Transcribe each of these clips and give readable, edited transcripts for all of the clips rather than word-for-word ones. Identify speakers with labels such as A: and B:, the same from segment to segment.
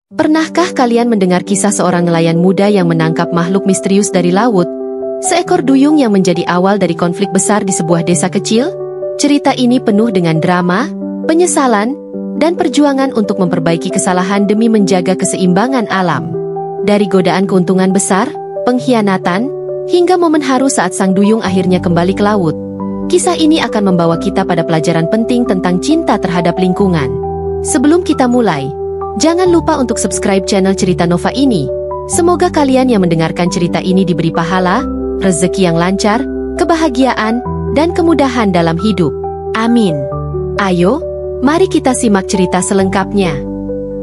A: Pernahkah kalian mendengar kisah seorang nelayan muda yang menangkap makhluk misterius dari laut? Seekor duyung yang menjadi awal dari konflik besar di sebuah desa kecil? Cerita ini penuh dengan drama, penyesalan, dan perjuangan untuk memperbaiki kesalahan demi menjaga keseimbangan alam. Dari godaan keuntungan besar, pengkhianatan, hingga momen haru saat sang duyung akhirnya kembali ke laut. Kisah ini akan membawa kita pada pelajaran penting tentang cinta terhadap lingkungan. Sebelum kita mulai, jangan lupa untuk subscribe channel Cerita Nova ini. Semoga kalian yang mendengarkan cerita ini diberi pahala, rezeki yang lancar, kebahagiaan, dan kemudahan dalam hidup. Amin. Ayo, mari kita simak cerita selengkapnya.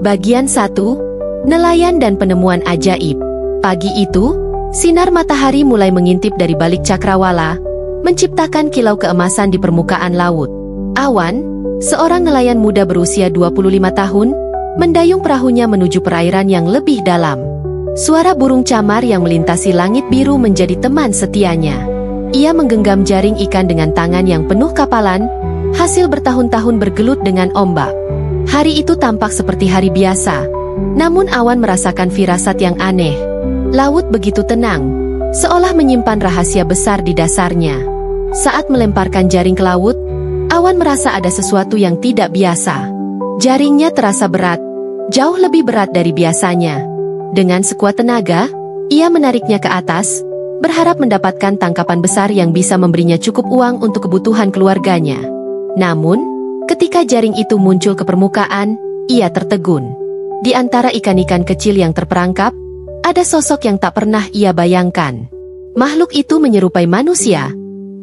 A: Bagian 1. Nelayan dan penemuan ajaib. Pagi itu, sinar matahari mulai mengintip dari balik cakrawala, menciptakan kilau keemasan di permukaan laut. Awan, seorang nelayan muda berusia 25 tahun, mendayung perahunya menuju perairan yang lebih dalam. Suara burung camar yang melintasi langit biru menjadi teman setianya. Ia menggenggam jaring ikan dengan tangan yang penuh kapalan, hasil bertahun-tahun bergelut dengan ombak. Hari itu tampak seperti hari biasa, namun awan merasakan firasat yang aneh. Laut begitu tenang, seolah menyimpan rahasia besar di dasarnya. Saat melemparkan jaring ke laut, awan merasa ada sesuatu yang tidak biasa. Jaringnya terasa berat, jauh lebih berat dari biasanya. Dengan sekuat tenaga, ia menariknya ke atas, berharap mendapatkan tangkapan besar yang bisa memberinya cukup uang untuk kebutuhan keluarganya. Namun, ketika jaring itu muncul ke permukaan, ia tertegun. Di antara ikan-ikan kecil yang terperangkap, ada sosok yang tak pernah ia bayangkan. Makhluk itu menyerupai manusia,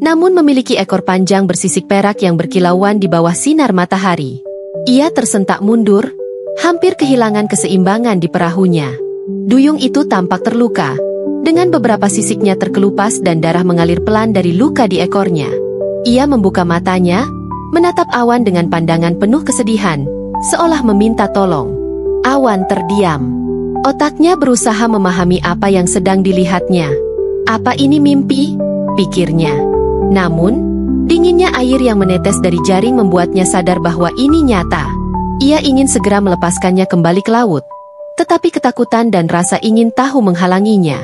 A: namun memiliki ekor panjang bersisik perak yang berkilauan di bawah sinar matahari. Ia tersentak mundur, hampir kehilangan keseimbangan di perahunya. Duyung itu tampak terluka, dengan beberapa sisiknya terkelupas dan darah mengalir pelan dari luka di ekornya. Ia membuka matanya, menatap awan dengan pandangan penuh kesedihan, seolah meminta tolong. Awan terdiam. Otaknya berusaha memahami apa yang sedang dilihatnya. Apa ini mimpi? Pikirnya. Namun, dinginnya air yang menetes dari jaring membuatnya sadar bahwa ini nyata. Ia ingin segera melepaskannya kembali ke laut, tetapi ketakutan dan rasa ingin tahu menghalanginya.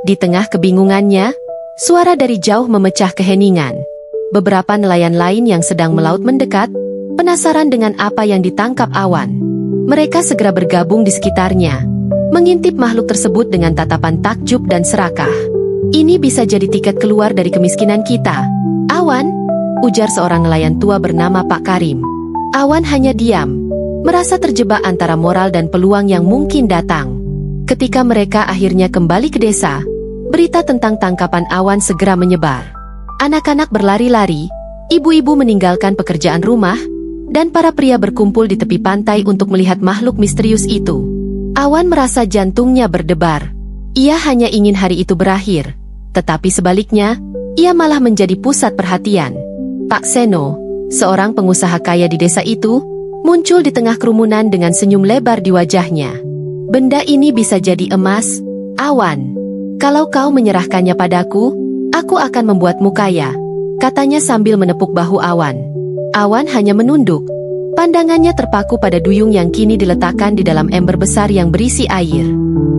A: Di tengah kebingungannya, suara dari jauh memecah keheningan. Beberapa nelayan lain yang sedang melaut mendekat, penasaran dengan apa yang ditangkap awan. Mereka segera bergabung di sekitarnya, mengintip makhluk tersebut dengan tatapan takjub dan serakah. Ini bisa jadi tiket keluar dari kemiskinan kita, Awan, ujar seorang nelayan tua bernama Pak Karim. Awan hanya diam, merasa terjebak antara moral dan peluang yang mungkin datang. Ketika mereka akhirnya kembali ke desa, berita tentang tangkapan Awan segera menyebar. Anak-anak berlari-lari, ibu-ibu meninggalkan pekerjaan rumah, dan para pria berkumpul di tepi pantai untuk melihat makhluk misterius itu. Awan merasa jantungnya berdebar. Ia hanya ingin hari itu berakhir, tetapi sebaliknya, ia malah menjadi pusat perhatian. Pak Seno, seorang pengusaha kaya di desa itu, muncul di tengah kerumunan dengan senyum lebar di wajahnya. Benda ini bisa jadi emas, Awan. Kalau kau menyerahkannya padaku, aku akan membuatmu kaya, katanya sambil menepuk bahu Awan. Awan hanya menunduk. Pandangannya terpaku pada duyung yang kini diletakkan di dalam ember besar yang berisi air.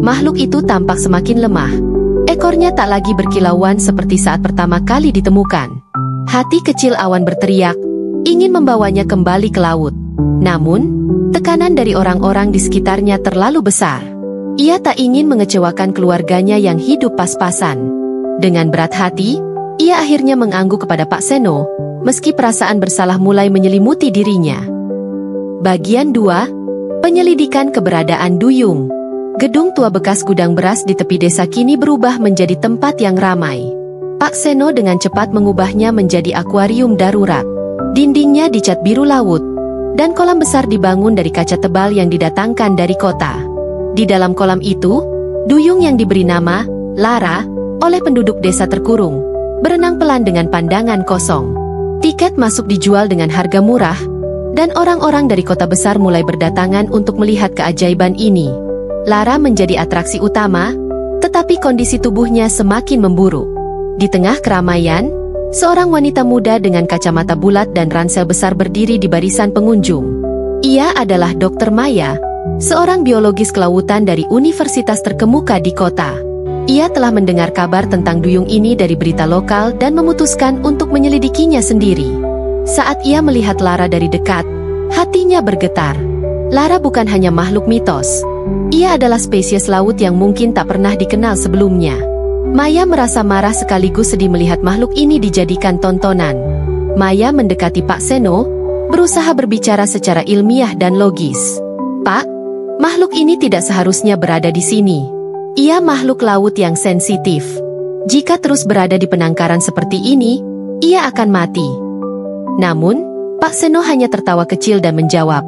A: Makhluk itu tampak semakin lemah. Ekornya tak lagi berkilauan seperti saat pertama kali ditemukan. Hati kecil Awan berteriak, ingin membawanya kembali ke laut. Namun, tekanan dari orang-orang di sekitarnya terlalu besar. Ia tak ingin mengecewakan keluarganya yang hidup pas-pasan. Dengan berat hati, ia akhirnya mengangguk kepada Pak Seno, meski perasaan bersalah mulai menyelimuti dirinya. Bagian 2. Penyelidikan keberadaan duyung. Gedung tua bekas gudang beras di tepi desa kini berubah menjadi tempat yang ramai. Pak Seno dengan cepat mengubahnya menjadi akuarium darurat. Dindingnya dicat biru laut, dan kolam besar dibangun dari kaca tebal yang didatangkan dari kota. Di dalam kolam itu, duyung yang diberi nama Lara oleh penduduk desa terkurung, berenang pelan dengan pandangan kosong. Tiket masuk dijual dengan harga murah, dan orang-orang dari kota besar mulai berdatangan untuk melihat keajaiban ini. Lara menjadi atraksi utama, tetapi kondisi tubuhnya semakin memburuk. Di tengah keramaian, seorang wanita muda dengan kacamata bulat dan ransel besar berdiri di barisan pengunjung. Ia adalah Dr. Maya, seorang biologis kelautan dari universitas terkemuka di kota. Ia telah mendengar kabar tentang duyung ini dari berita lokal dan memutuskan untuk menyelidikinya sendiri. Saat ia melihat Lara dari dekat, hatinya bergetar. Lara bukan hanya makhluk mitos. Ia adalah spesies laut yang mungkin tak pernah dikenal sebelumnya. Maya merasa marah sekaligus sedih melihat makhluk ini dijadikan tontonan. Maya mendekati Pak Seno, berusaha berbicara secara ilmiah dan logis. "Pak, makhluk ini tidak seharusnya berada di sini. Ia makhluk laut yang sensitif. Jika terus berada di penangkaran seperti ini, ia akan mati." Namun, Pak Seno hanya tertawa kecil dan menjawab,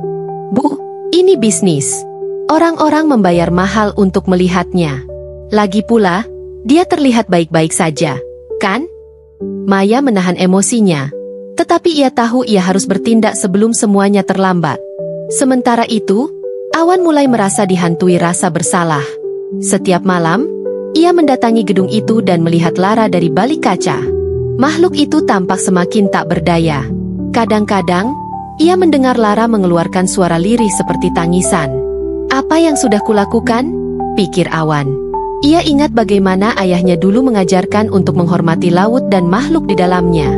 A: "Bu, ini bisnis. Orang-orang membayar mahal untuk melihatnya. Lagi pula, dia terlihat baik-baik saja, kan?" Maya menahan emosinya, tetapi ia tahu ia harus bertindak sebelum semuanya terlambat. Sementara itu, Awan mulai merasa dihantui rasa bersalah. Setiap malam, ia mendatangi gedung itu dan melihat Lara dari balik kaca. Makhluk itu tampak semakin tak berdaya. Kadang-kadang, ia mendengar Lara mengeluarkan suara lirih seperti tangisan. "Apa yang sudah kulakukan?" pikir Awan. Ia ingat bagaimana ayahnya dulu mengajarkan untuk menghormati laut dan makhluk di dalamnya.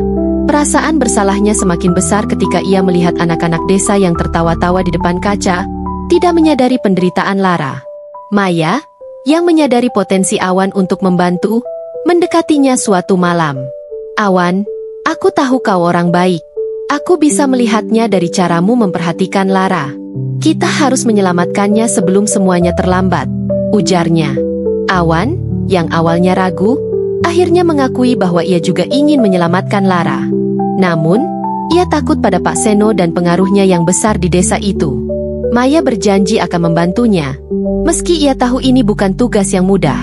A: Perasaan bersalahnya semakin besar ketika ia melihat anak-anak desa yang tertawa-tawa di depan kaca, tidak menyadari penderitaan Lara. Maya, yang menyadari potensi Awan untuk membantu, mendekatinya suatu malam. "Awan, aku tahu kau orang baik. Aku bisa melihatnya dari caramu memperhatikan Lara. Kita harus menyelamatkannya sebelum semuanya terlambat," ujarnya. Awan, yang awalnya ragu, akhirnya mengakui bahwa ia juga ingin menyelamatkan Lara. Namun, ia takut pada Pak Seno dan pengaruhnya yang besar di desa itu. Maya berjanji akan membantunya, meski ia tahu ini bukan tugas yang mudah.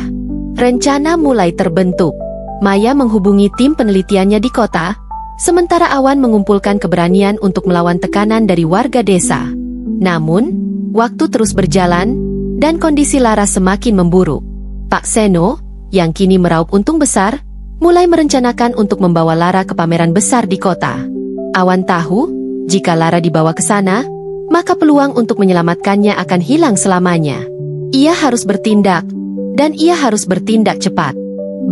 A: Rencana mulai terbentuk. Maya menghubungi tim penelitiannya di kota, sementara Awan mengumpulkan keberanian untuk melawan tekanan dari warga desa. Namun, waktu terus berjalan, dan kondisi Lara semakin memburuk. Pak Seno, yang kini meraup untung besar, mulai merencanakan untuk membawa Lara ke pameran besar di kota. Awan tahu, jika Lara dibawa ke sana, maka peluang untuk menyelamatkannya akan hilang selamanya. Ia harus bertindak, dan ia harus bertindak cepat.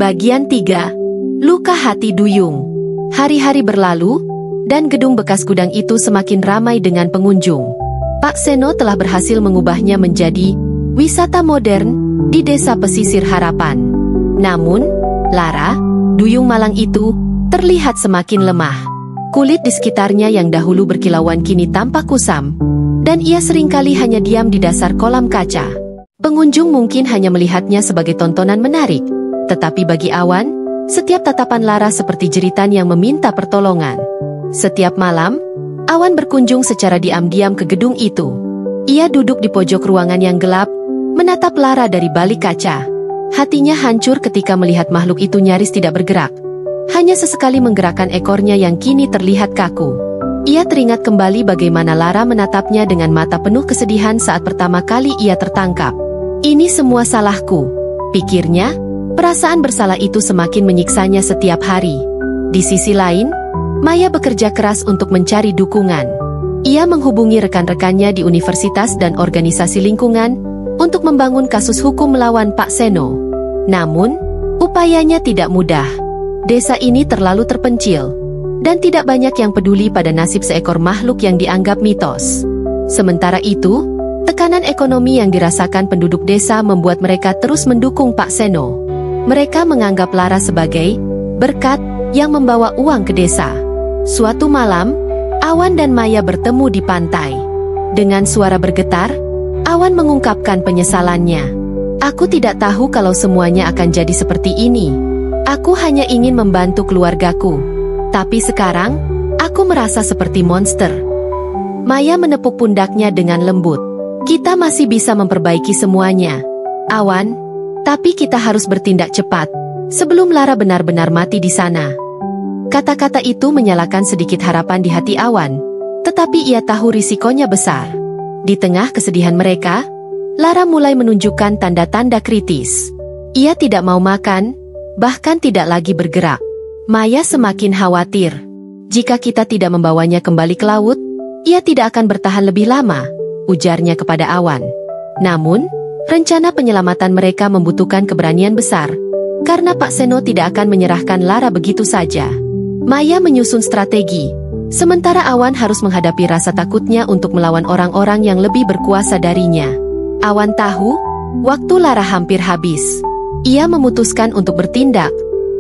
A: Bagian 3. Luka hati duyung. Hari-hari berlalu, dan gedung bekas gudang itu semakin ramai dengan pengunjung. Pak Seno telah berhasil mengubahnya menjadi wisata modern di desa pesisir harapan. Namun, Lara, duyung malang itu, terlihat semakin lemah. Kulit di sekitarnya yang dahulu berkilauan kini tampak kusam, dan ia seringkali hanya diam di dasar kolam kaca. Pengunjung mungkin hanya melihatnya sebagai tontonan menarik, tetapi bagi Awan, setiap tatapan Lara seperti jeritan yang meminta pertolongan. Setiap malam, Awan berkunjung secara diam-diam ke gedung itu. Ia duduk di pojok ruangan yang gelap, menatap Lara dari balik kaca. Hatinya hancur ketika melihat makhluk itu nyaris tidak bergerak. Hanya sesekali menggerakkan ekornya yang kini terlihat kaku. Ia teringat kembali bagaimana Lara menatapnya dengan mata penuh kesedihan saat pertama kali ia tertangkap. "Ini semua salahku," pikirnya. Perasaan bersalah itu semakin menyiksanya setiap hari. Di sisi lain, Maya bekerja keras untuk mencari dukungan. Ia menghubungi rekan-rekannya di universitas dan organisasi lingkungan untuk membangun kasus hukum melawan Pak Seno. Namun, upayanya tidak mudah. Desa ini terlalu terpencil, dan tidak banyak yang peduli pada nasib seekor makhluk yang dianggap mitos. Sementara itu, tekanan ekonomi yang dirasakan penduduk desa membuat mereka terus mendukung Pak Seno. Mereka menganggap Lara sebagai berkat yang membawa uang ke desa. Suatu malam, Awan dan Maya bertemu di pantai. Dengan suara bergetar, Awan mengungkapkan penyesalannya. "Aku tidak tahu kalau semuanya akan jadi seperti ini. Aku hanya ingin membantu keluargaku. Tapi sekarang, aku merasa seperti monster." Maya menepuk pundaknya dengan lembut. "Kita masih bisa memperbaiki semuanya, Awan. Tapi kita harus bertindak cepat, sebelum Lara benar-benar mati di sana." Kata-kata itu menyalakan sedikit harapan di hati Awan, tetapi ia tahu risikonya besar. Di tengah kesedihan mereka, Lara mulai menunjukkan tanda-tanda kritis. Ia tidak mau makan, bahkan tidak lagi bergerak. Maya semakin khawatir. "Jika kita tidak membawanya kembali ke laut, ia tidak akan bertahan lebih lama," ujarnya kepada Awan. Namun, rencana penyelamatan mereka membutuhkan keberanian besar, karena Pak Seno tidak akan menyerahkan Lara begitu saja. Maya menyusun strategi, sementara Awan harus menghadapi rasa takutnya untuk melawan orang-orang yang lebih berkuasa darinya. Awan tahu, waktu Lara hampir habis. Ia memutuskan untuk bertindak,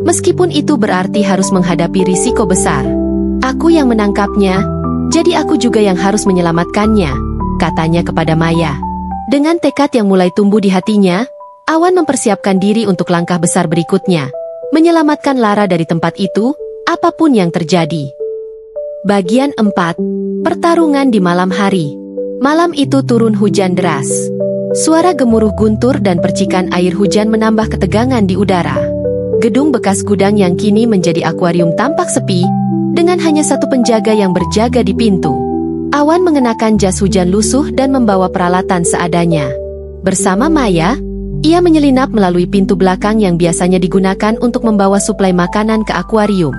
A: meskipun itu berarti harus menghadapi risiko besar. Aku yang menangkapnya, jadi aku juga yang harus menyelamatkannya, katanya kepada Maya. Dengan tekad yang mulai tumbuh di hatinya, Awan mempersiapkan diri untuk langkah besar berikutnya, menyelamatkan Lara dari tempat itu, apapun yang terjadi. Bagian 4. Pertarungan di malam hari. Malam itu turun hujan deras. Suara gemuruh guntur dan percikan air hujan menambah ketegangan di udara. Gedung bekas gudang yang kini menjadi akuarium tampak sepi, dengan hanya satu penjaga yang berjaga di pintu. Awan mengenakan jas hujan lusuh dan membawa peralatan seadanya. Bersama Maya, ia menyelinap melalui pintu belakang yang biasanya digunakan untuk membawa suplai makanan ke akuarium.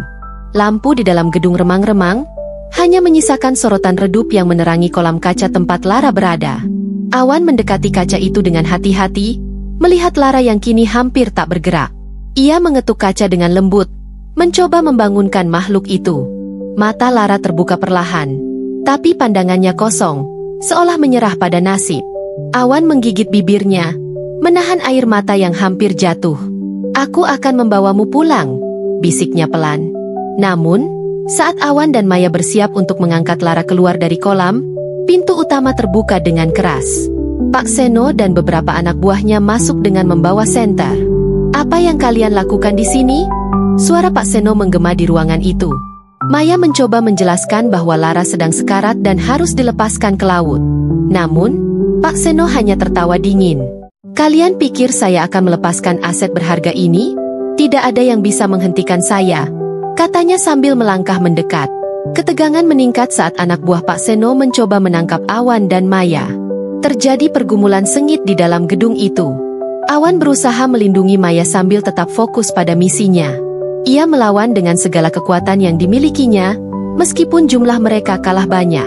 A: Lampu di dalam gedung remang-remang, hanya menyisakan sorotan redup yang menerangi kolam kaca tempat Lara berada. Awan mendekati kaca itu dengan hati-hati, melihat Lara yang kini hampir tak bergerak. Ia mengetuk kaca dengan lembut, mencoba membangunkan makhluk itu. Mata Lara terbuka perlahan, tapi pandangannya kosong, seolah menyerah pada nasib. Awan menggigit bibirnya, menahan air mata yang hampir jatuh. "Aku akan membawamu pulang," bisiknya pelan. Namun, saat Awan dan Maya bersiap untuk mengangkat Lara keluar dari kolam, pintu utama terbuka dengan keras. Pak Seno dan beberapa anak buahnya masuk dengan membawa senter. "Apa yang kalian lakukan di sini?" Suara Pak Seno menggema di ruangan itu. Maya mencoba menjelaskan bahwa Lara sedang sekarat dan harus dilepaskan ke laut. Namun, Pak Seno hanya tertawa dingin. "Kalian pikir saya akan melepaskan aset berharga ini? Tidak ada yang bisa menghentikan saya," katanya sambil melangkah mendekat. Ketegangan meningkat saat anak buah Pak Seno mencoba menangkap Awan dan Maya. Terjadi pergumulan sengit di dalam gedung itu. Awan berusaha melindungi Maya sambil tetap fokus pada misinya. Ia melawan dengan segala kekuatan yang dimilikinya, meskipun jumlah mereka kalah banyak.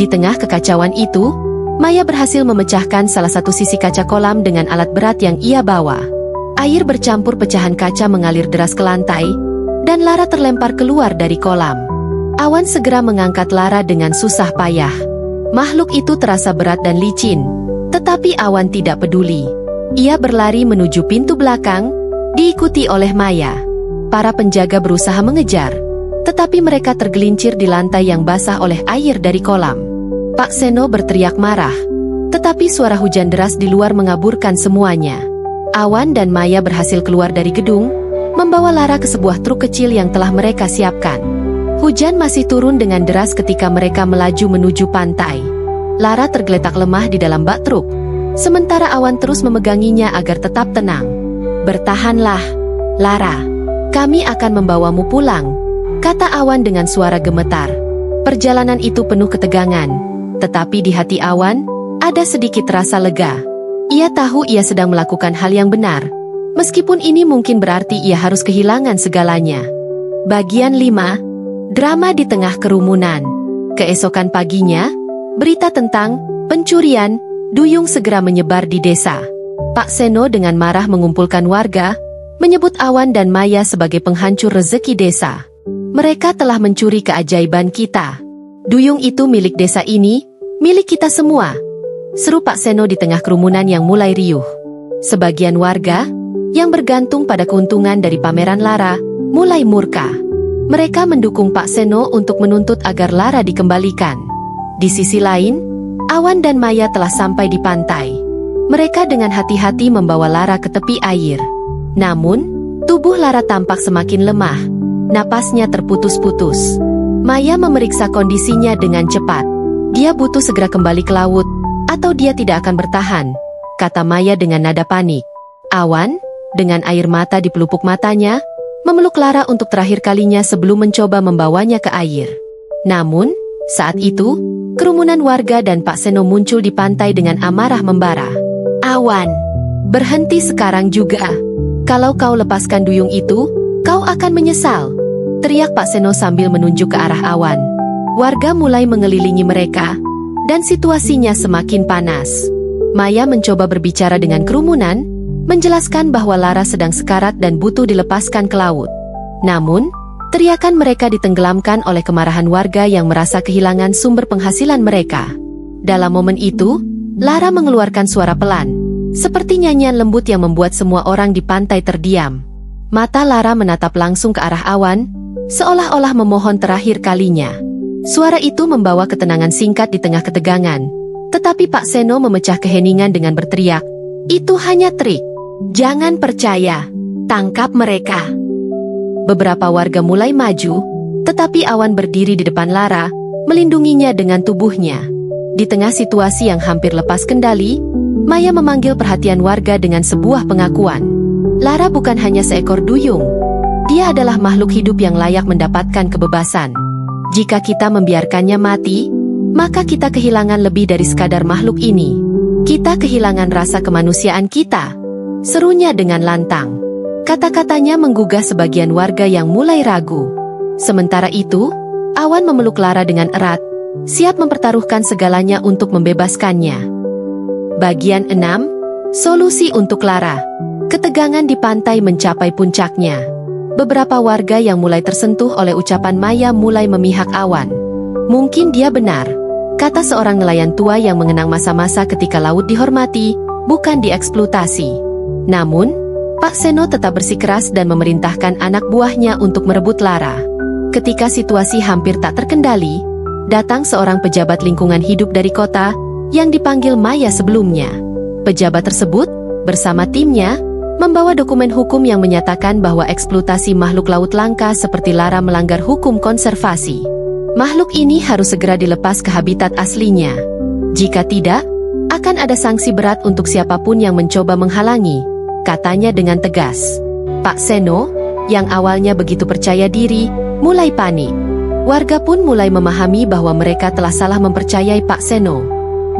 A: Di tengah kekacauan itu, Maya berhasil memecahkan salah satu sisi kaca kolam dengan alat berat yang ia bawa. Air bercampur pecahan kaca mengalir deras ke lantai, dan Lara terlempar keluar dari kolam. Awan segera mengangkat Lara dengan susah payah. Makhluk itu terasa berat dan licin, tetapi Awan tidak peduli. Ia berlari menuju pintu belakang, diikuti oleh Maya. Para penjaga berusaha mengejar, tetapi mereka tergelincir di lantai yang basah oleh air dari kolam. Pak Seno berteriak marah, tetapi suara hujan deras di luar mengaburkan semuanya. Awan dan Maya berhasil keluar dari gedung, membawa Lara ke sebuah truk kecil yang telah mereka siapkan. Hujan masih turun dengan deras ketika mereka melaju menuju pantai. Lara tergeletak lemah di dalam bak truk, sementara Awan terus memeganginya agar tetap tenang. "Bertahanlah, Lara. Kami akan membawamu pulang," kata Awan dengan suara gemetar. Perjalanan itu penuh ketegangan. Tetapi di hati Awan, ada sedikit rasa lega. Ia tahu ia sedang melakukan hal yang benar, meskipun ini mungkin berarti ia harus kehilangan segalanya. Bagian 5. Drama di tengah kerumunan. Keesokan paginya, berita tentang pencurian duyung segera menyebar di desa. Pak Seno dengan marah mengumpulkan warga, menyebut Awan dan Maya sebagai penghancur rezeki desa. "Mereka telah mencuri keajaiban kita. Duyung itu milik desa ini, milik kita semua," seru Pak Seno di tengah kerumunan yang mulai riuh. Sebagian warga, yang bergantung pada keuntungan dari pameran Lara, mulai murka. Mereka mendukung Pak Seno untuk menuntut agar Lara dikembalikan. Di sisi lain, Awan dan Maya telah sampai di pantai. Mereka dengan hati-hati membawa Lara ke tepi air. Namun, tubuh Lara tampak semakin lemah. Napasnya terputus-putus. Maya memeriksa kondisinya dengan cepat. "Dia butuh segera kembali ke laut, atau dia tidak akan bertahan," kata Maya dengan nada panik. Awan, dengan air mata di pelupuk matanya, memeluk Lara untuk terakhir kalinya sebelum mencoba membawanya ke air. Namun, saat itu, kerumunan warga dan Pak Seno muncul di pantai dengan amarah membara. "Awan, berhenti sekarang juga. Kalau kau lepaskan duyung itu, kau akan menyesal," teriak Pak Seno sambil menunjuk ke arah Awan. Warga mulai mengelilingi mereka, dan situasinya semakin panas. Maya mencoba berbicara dengan kerumunan, menjelaskan bahwa Lara sedang sekarat dan butuh dilepaskan ke laut. Namun, teriakan mereka ditenggelamkan oleh kemarahan warga yang merasa kehilangan sumber penghasilan mereka. Dalam momen itu, Lara mengeluarkan suara pelan, seperti nyanyian lembut yang membuat semua orang di pantai terdiam. Mata Lara menatap langsung ke arah awan, seolah-olah memohon terakhir kalinya. Suara itu membawa ketenangan singkat di tengah ketegangan. Tetapi Pak Seno memecah keheningan dengan berteriak, "Itu hanya trik. Jangan percaya. Tangkap mereka." Beberapa warga mulai maju, tetapi Awan berdiri di depan Lara, melindunginya dengan tubuhnya. Di tengah situasi yang hampir lepas kendali, Maya memanggil perhatian warga dengan sebuah pengakuan. Lara bukan hanya seekor duyung. Dia adalah makhluk hidup yang layak mendapatkan kebebasan. Jika kita membiarkannya mati, maka kita kehilangan lebih dari sekadar makhluk ini. Kita kehilangan rasa kemanusiaan kita, serunya dengan lantang. Kata-katanya menggugah sebagian warga yang mulai ragu. Sementara itu, Awan memeluk Lara dengan erat, siap mempertaruhkan segalanya untuk membebaskannya. Bagian 6, solusi untuk Lara. Ketegangan di pantai mencapai puncaknya. Beberapa warga yang mulai tersentuh oleh ucapan Maya mulai memihak Awan. Mungkin dia benar, kata seorang nelayan tua yang mengenang masa-masa ketika laut dihormati, bukan dieksploitasi. Namun, Pak Seno tetap bersikeras dan memerintahkan anak buahnya untuk merebut Lara. Ketika situasi hampir tak terkendali, datang seorang pejabat lingkungan hidup dari kota yang dipanggil Maya sebelumnya. Pejabat tersebut, bersama timnya, membawa dokumen hukum yang menyatakan bahwa eksploitasi makhluk laut langka seperti Lara melanggar hukum konservasi. Makhluk ini harus segera dilepas ke habitat aslinya. Jika tidak, akan ada sanksi berat untuk siapapun yang mencoba menghalangi, katanya dengan tegas. Pak Seno, yang awalnya begitu percaya diri, mulai panik. Warga pun mulai memahami bahwa mereka telah salah mempercayai Pak Seno.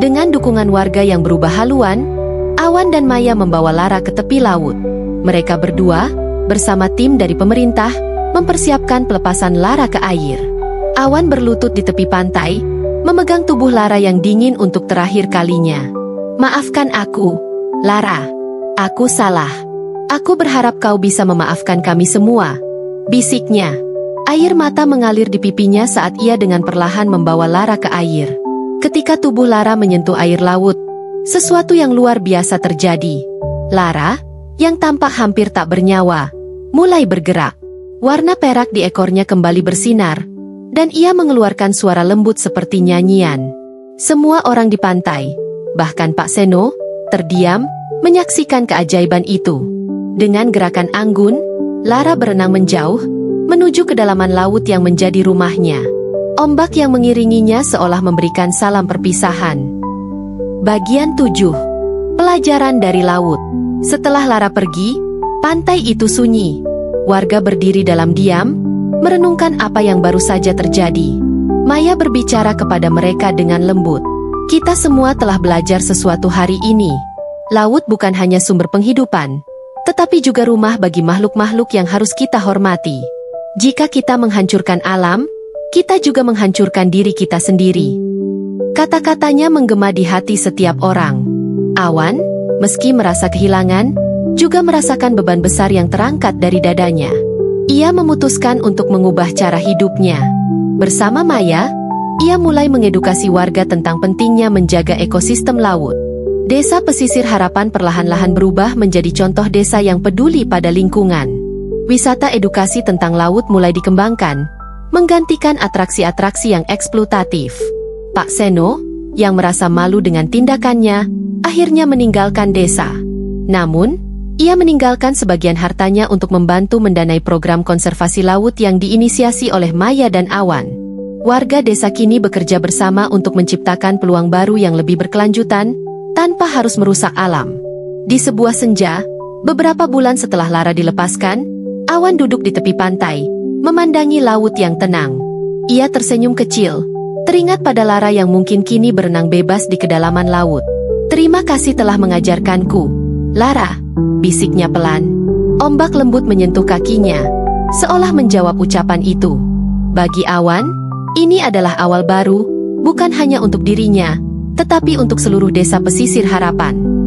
A: Dengan dukungan warga yang berubah haluan, Awan dan Maya membawa Lara ke tepi laut. Mereka berdua, bersama tim dari pemerintah, mempersiapkan pelepasan Lara ke air. Awan berlutut di tepi pantai, memegang tubuh Lara yang dingin untuk terakhir kalinya. "Maafkan aku, Lara. Aku salah. Aku berharap kau bisa memaafkan kami semua," bisiknya. Air mata mengalir di pipinya saat ia dengan perlahan membawa Lara ke air. Ketika tubuh Lara menyentuh air laut, sesuatu yang luar biasa terjadi. Lara, yang tampak hampir tak bernyawa, mulai bergerak. Warna perak di ekornya kembali bersinar, dan ia mengeluarkan suara lembut seperti nyanyian. Semua orang di pantai, bahkan Pak Seno, terdiam, menyaksikan keajaiban itu. Dengan gerakan anggun, Lara berenang menjauh, menuju kedalaman laut yang menjadi rumahnya. Ombak yang mengiringinya seolah memberikan salam perpisahan. Bagian 7. Pelajaran dari laut. Setelah Lara pergi, pantai itu sunyi. Warga berdiri dalam diam, merenungkan apa yang baru saja terjadi. Maya berbicara kepada mereka dengan lembut. "Kita semua telah belajar sesuatu hari ini. Laut bukan hanya sumber penghidupan, tetapi juga rumah bagi makhluk-makhluk yang harus kita hormati. Jika kita menghancurkan alam, kita juga menghancurkan diri kita sendiri." Kata-katanya menggema di hati setiap orang. Awan, meski merasa kehilangan, juga merasakan beban besar yang terangkat dari dadanya. Ia memutuskan untuk mengubah cara hidupnya. Bersama Maya, ia mulai mengedukasi warga tentang pentingnya menjaga ekosistem laut. Desa Pesisir Harapan perlahan-lahan berubah menjadi contoh desa yang peduli pada lingkungan. Wisata edukasi tentang laut mulai dikembangkan, menggantikan atraksi-atraksi yang eksploitatif. Pak Seno, yang merasa malu dengan tindakannya, akhirnya meninggalkan desa. Namun, ia meninggalkan sebagian hartanya untuk membantu mendanai program konservasi laut yang diinisiasi oleh Maya dan Awan. Warga desa kini bekerja bersama untuk menciptakan peluang baru yang lebih berkelanjutan, tanpa harus merusak alam. Di sebuah senja, beberapa bulan setelah Lara dilepaskan, Awan duduk di tepi pantai, memandangi laut yang tenang. Ia tersenyum kecil, teringat pada Lara yang mungkin kini berenang bebas di kedalaman laut. "Terima kasih telah mengajarkanku, Lara," bisiknya pelan. Ombak lembut menyentuh kakinya, seolah menjawab ucapan itu. Bagi Awan, ini adalah awal baru, bukan hanya untuk dirinya, tetapi untuk seluruh desa pesisir harapan.